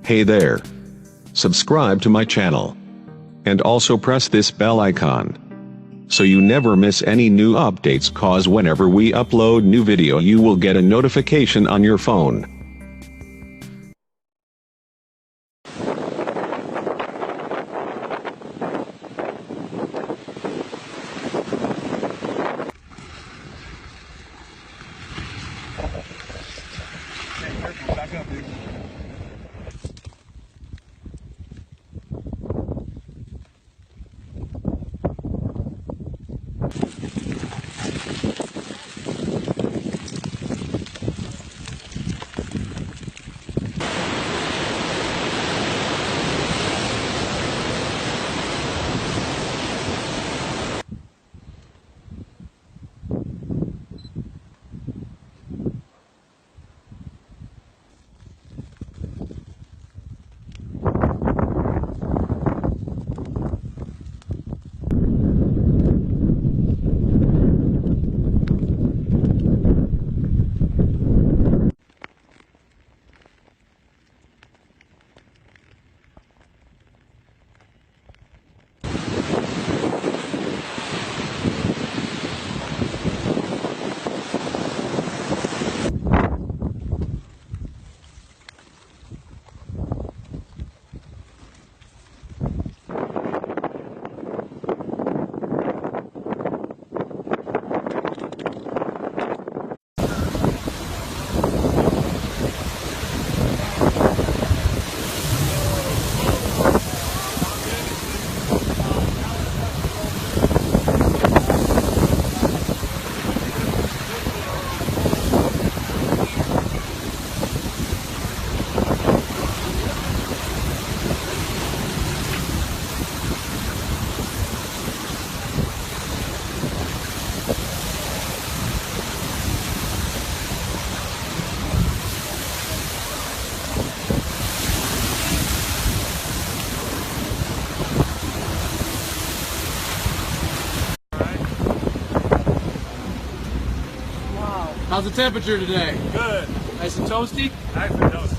Hey there. Subscribe to my channel. And also press this bell icon, so you never miss any new updates, cause whenever we upload new video you will get a notification on your phone. Back up, dude. How's the temperature today? Good. Nice and toasty? Nice and toasty.